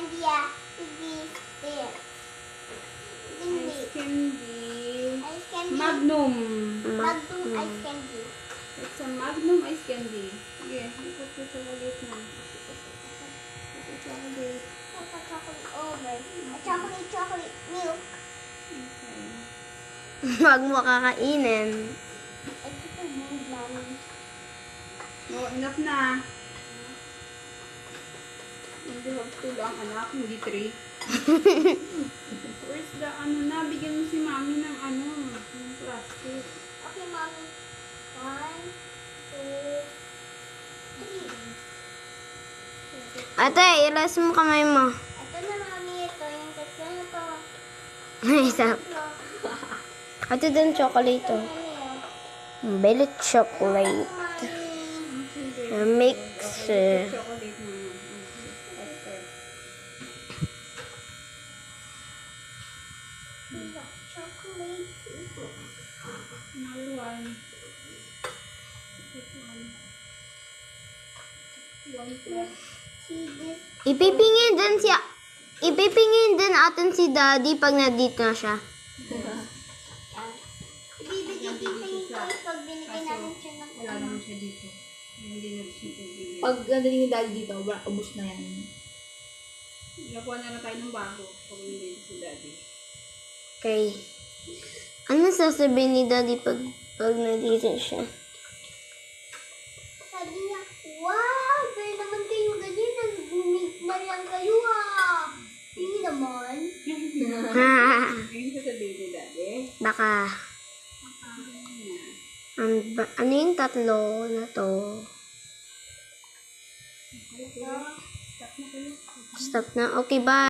candy, ah. This. Ice candy. Ice candy. Magnum. Magnum ice candy. It's a Magnum ice candy. Sige, ipot ko chocolate na. Ito chocolate. Chocolate over. Chocolate milk. Okay. Wag mo kakainin. Ito po yung namin. Oh, enough na. Hindi have two lang, anak. Hindi three. Where's the ano na? Bigyan mo si mami ng ano. Ng plastic. Okay, mommy. 1, 2, 3. Ate, ilas mo kamay mo. Ito na, mami. Ito yung tatlo na to. Isa. Tatlo. Ate, din chocolate to. Belly chocolate. Mix. Chocolate na. Chocolate. Another one. One plus. See this? Ipipingin din atin si Daddy pag nandito na siya. Ibibigay din sa yung toys pag binigyan natin siya ng Wala naman siya dito. Hindi na siya bibili. Pag ganun yung daddy dito, ubus na yan. Nakuha na lang tayo ng bago. Pag hindi si daddy. Okay. Ano sasabihin ni Daddy pag nandito siya? Sabi niya, wow, pero naman kayo ganyan, nag-meet na lang kayo ah. Hindi naman. Ayun sasabihin ni daddy. Baka, ano yung tatlo na to? Stop na kayo. Stop na. Okay, bye.